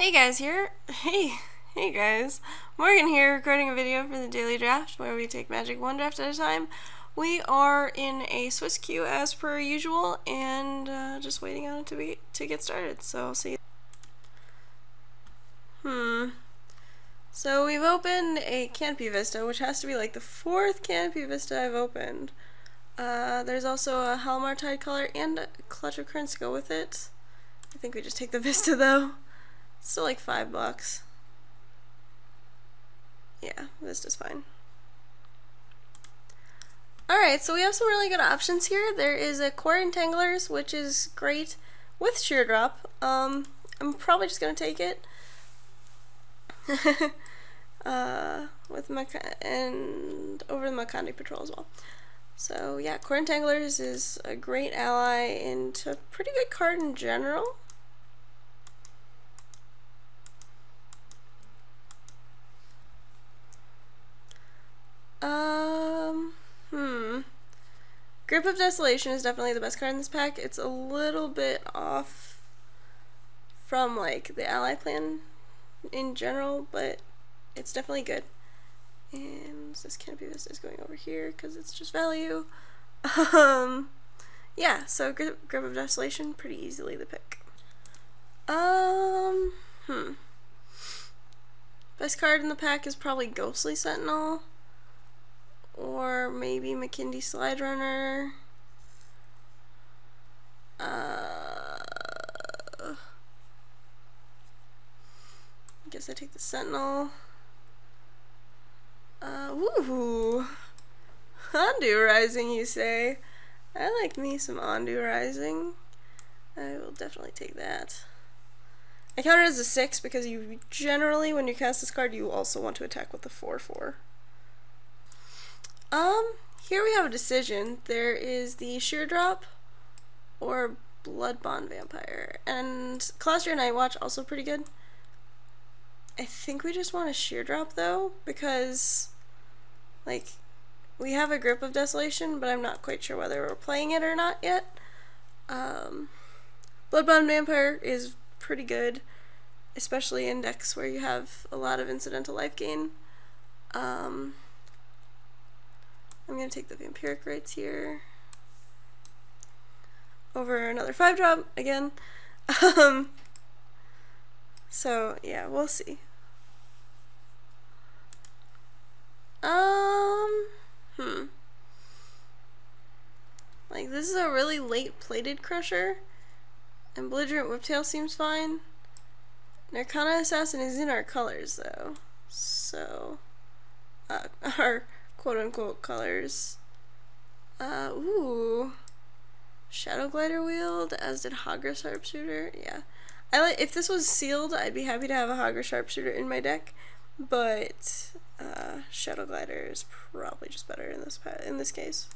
Hey guys here. Hey guys. Morgan here, recording a video for the daily draft where we take Magic one draft at a time. We are in a Swiss queue as per usual and just waiting on it to get started. So I'll see you. So we've opened a Canopy Vista, which has to be like the fourth Canopy Vista I've opened. There's also a Halmar Tide color and a Clutch of Currents to go with it. I think we just take the Vista though. It's still like $5. Yeah, Vista's fine. Alright, so we have some really good options here. There is a Core Entanglers, which is great with Sheer Drop. I'm probably just going to take it. And over the Makandi Patrol as well. So yeah, Core Entanglers is a great ally and a pretty good card in general. Grip of Desolation is definitely the best card in this pack. It's a little bit off from like the ally plan in general, but it's definitely good. And this Canopy Vista is going over here because it's just value. Yeah, so Grip of Desolation, pretty easily the pick. Best card in the pack is probably Ghostly Sentinel. Or maybe McKindy Slide Runner. I guess I take the Sentinel. Ooh. Ondu Rising, you say? I like me some Ondu Rising. I will definitely take that. I count it as a 6 because you generally, when you cast this card, you also want to attack with the 4/4. Here we have a decision. There is the Sheer Drop or Blood Bond Vampire. And Clostrier Night Watch, also pretty good. I think we just want a Sheer Drop though, because like we have a Grip of Desolation, but I'm not quite sure whether we're playing it or not yet. Blood Bond Vampire is pretty good, especially in decks where you have a lot of incidental life gain. I'm going to take the Vampiric Rites here over another 5-drop again. So yeah, we'll see. Like this is a really late plated Crusher, and Belligerent Whiptail seems fine. Narcana Assassin is in our colors though, so our quote-unquote colors. Ooh. Shadow Glider Wield, as did Hagra Sharpshooter. Yeah. If this was sealed, I'd be happy to have a Hagra Sharpshooter in my deck, but Shadow Glider is probably just better in this case.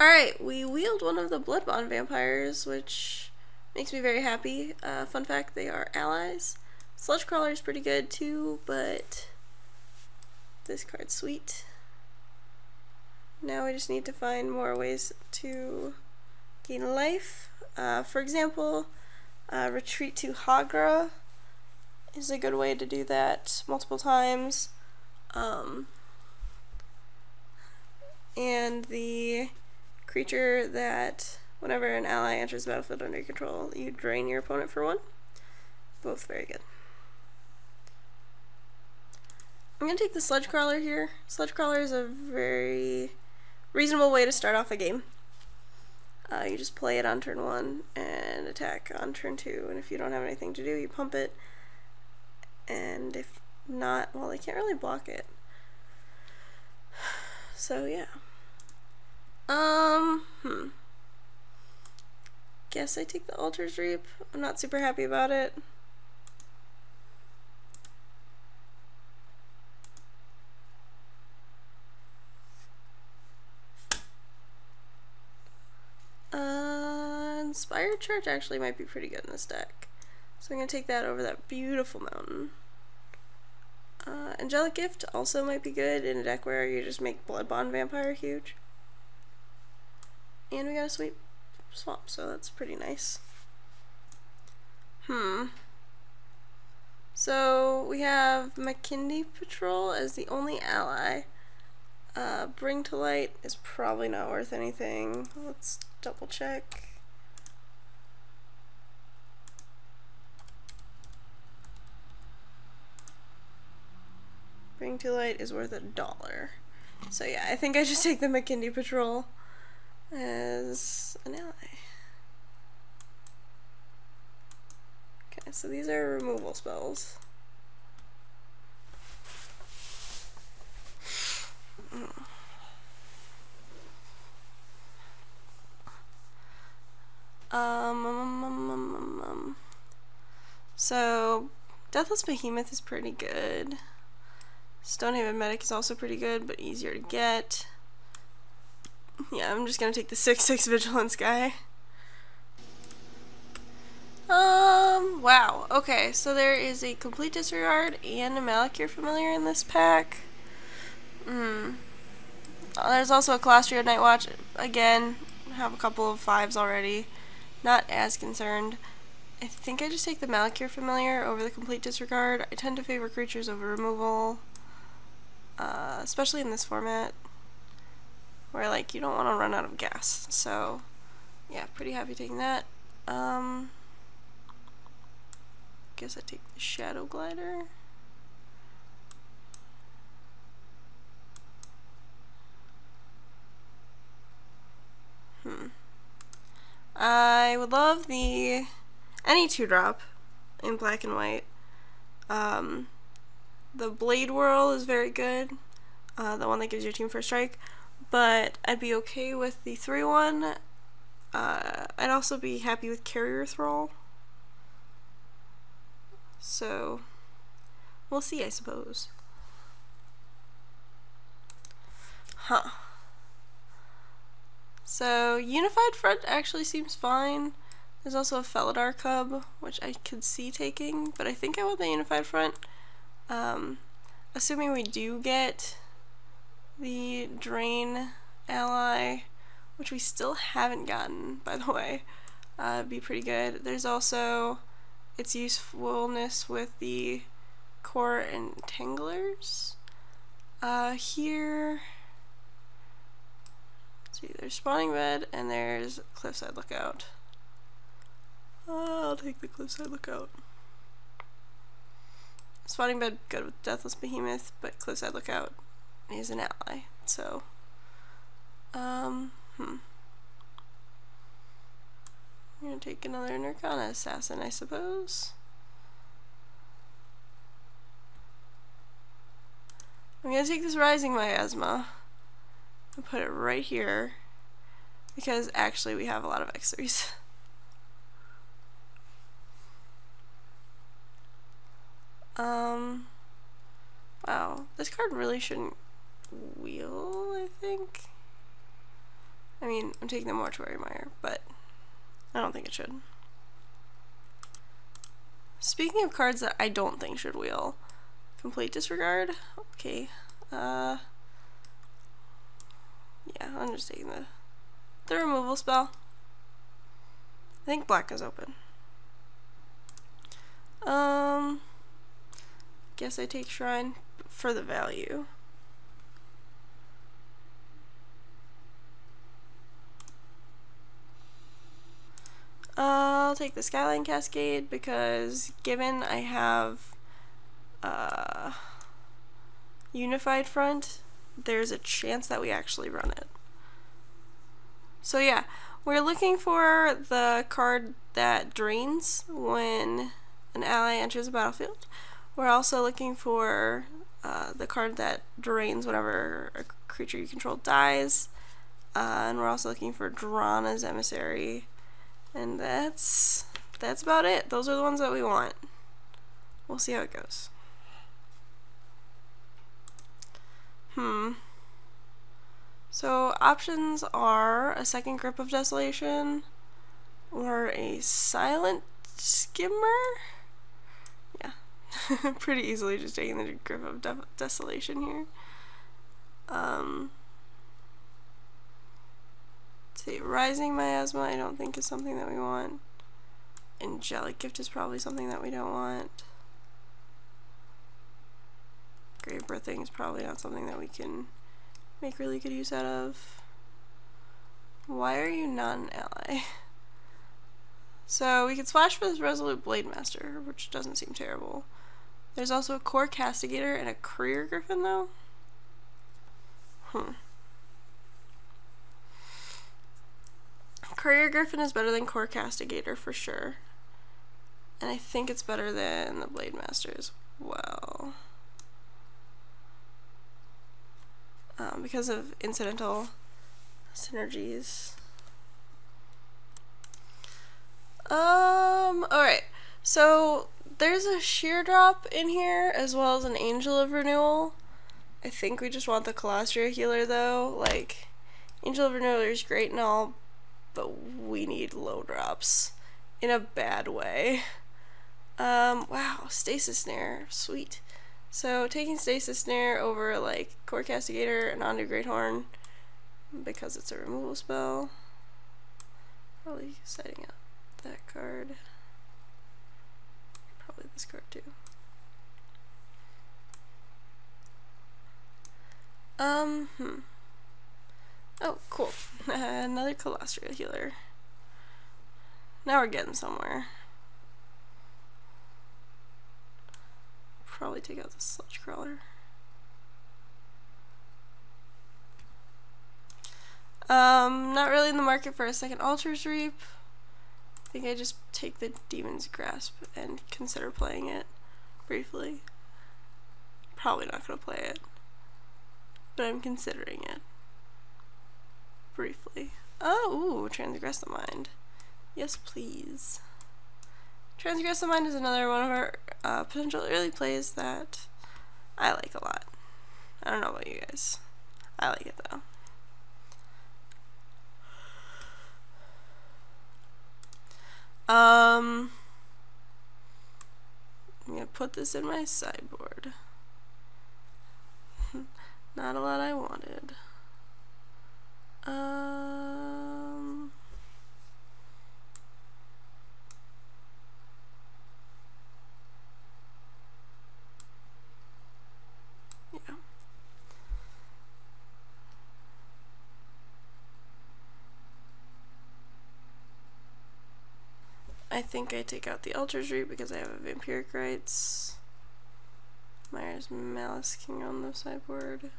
Alright, we wield one of the Blood Bond Vampires, which makes me very happy. Fun fact, they are allies. Sludge Crawler is pretty good too, but this card's sweet. Now we just need to find more ways to gain life. For example, Retreat to Hagra is a good way to do that multiple times. And the creature that whenever an ally enters the battlefield under your control, you drain your opponent for 1. Both very good. I'm going to take the Sludge Crawler here. Sludge Crawler is a very reasonable way to start off a game. You just play it on turn 1 and attack on turn 2, and if you don't have anything to do, you pump it, and if not, well, they can't really block it. So yeah. Guess I take the Altar's Reap. I'm not super happy about it. Inspired Charge actually might be pretty good in this deck. So I'm going to take that over that beautiful mountain. Angelic Gift also might be good in a deck where you just make Blood Bond Vampire huge. And we got a sweet swamp, so that's pretty nice. So we have McKinley Patrol as the only ally. Bring to Light is probably not worth anything. Let's double check. Bring to Light is worth $1. So yeah, I think I just take the McKinley Patrol as an ally. Okay, so these are removal spells. So Deathless Behemoth is pretty good. Stonehaven Medic is also pretty good, but easier to get. Yeah, I'm just gonna take the 6/6 Vigilance guy. Wow. Okay, so there is a Complete Disregard and a Malakir Familiar in this pack. There's also a Colostria Night Watch. Again, have a couple of 5s already. Not as concerned. I think I just take the Malakir Familiar over the Complete Disregard. I tend to favor creatures over removal. Especially in this format, where like you don't want to run out of gas. So yeah, pretty happy taking that. Guess I take the Shadow Glider. I would love any 2-drop in black and white. The Blade Whirl is very good, the one that gives your team first strike, but I'd be okay with the 3/1. I'd also be happy with Carrier Thrall. So, we'll see, I suppose. So, Unified Front actually seems fine. There's also a Felidar Cub, which I could see taking, but I think I want the Unified Front. Assuming we do get the Drain ally, which we still haven't gotten, by the way, it'd be pretty good. There's also its usefulness with the Core Entanglers. Here, let's see, there's Spawning Bed and there's Cliffside Lookout. I'll take the Cliffside Lookout. Spawning Bed good with Deathless Behemoth, but Cliffside Lookout is an ally. So, I'm gonna take another Nirkana Assassin, I suppose. I'm gonna take this Rising Miasma and put it right here, because actually we have a lot of X3s. Wow, this card really shouldn't wheel, I think. I mean, I'm taking the Mortuary Mire, but I don't think it should. Speaking of cards that I don't think should wheel, Complete Disregard. Okay. Yeah, I'm just taking the removal spell. I think black is open. Guess I take Shrine for the value. I'll take the Skyline Cascade because given I have Unified Front, there's a chance that we actually run it. So yeah, we're looking for the card that drains when an ally enters the battlefield. We're also looking for the card that drains whenever a creature you control dies. And we're also looking for Drana's Emissary. And that's about it. Those are the ones that we want. We'll see how it goes. So options are a second Grip of Desolation or a Silent Skimmer. Yeah, pretty easily just taking the Grip of Desolation here. See, Rising Miasma I don't think is something that we want. Angelic Gift is probably something that we don't want. Grave Birthing is probably not something that we can make really good use out of. Why are you not an ally? So we could splash for this Resolute Blade Master, which doesn't seem terrible. There's also a Core Castigator and a Courier Griffin though. Courier Griffin is better than Core Castigator for sure. And I think it's better than the Blade Master as well. Because of incidental synergies. Alright. So there's a Sheer Drop in here as well as an Angel of Renewal. I think we just want the Colostria healer though. Like, Angel of Renewal is great and all, but we need low drops in a bad way. Wow, Stasis Snare, sweet. So taking Stasis Snare over like Core Castigator and onto Greathorn because it's a removal spell. Probably setting up that card. Probably this card too. Oh, cool. Another Colostria healer. Now we're getting somewhere. Probably take out the Sludge Crawler. Not really in the market for a second Altar's Reap. I think I just take the Demon's Grasp and consider playing it briefly. Probably not gonna play it, but I'm considering it briefly. Oh, ooh, Transgress the Mind. Yes, please. Transgress the Mind is another one of our potential early plays that I like a lot. I don't know about you guys. I like it though. I'm gonna put this in my sideboard. Not a lot I wanted. Yeah. I think I take out the Altar's Reap because I have a Vampiric Rites. Myers Malice King on the sideboard.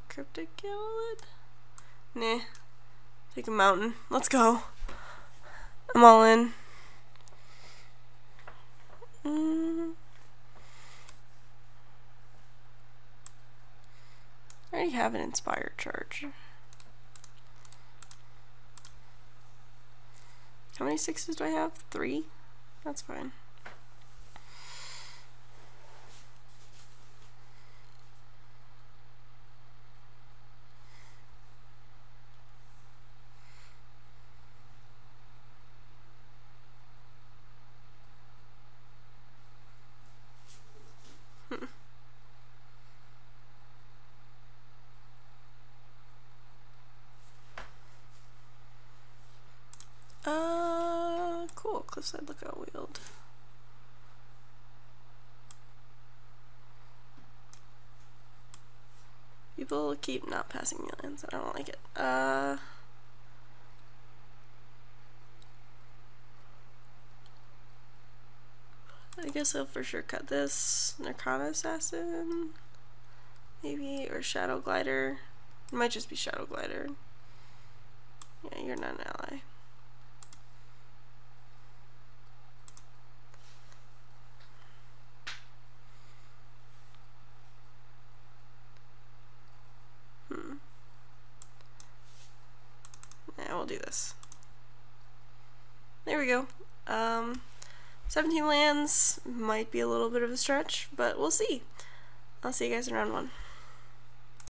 Cryptic Gallad? Nah. Take a Mountain. Let's go. I'm all in. I already have an Inspired Charge. How many 6s do I have? 3? That's fine. Cool. Cliffside Lookout Wield. People keep not passing me lands. I don't like it. I guess I'll for sure cut this. Narcana Assassin. Maybe. Or Shadow Glider. It might just be Shadow Glider. Yeah, you're not an ally. Yeah, we'll do this. There we go. 17 lands might be a little bit of a stretch, but we'll see. I'll see you guys in round 1.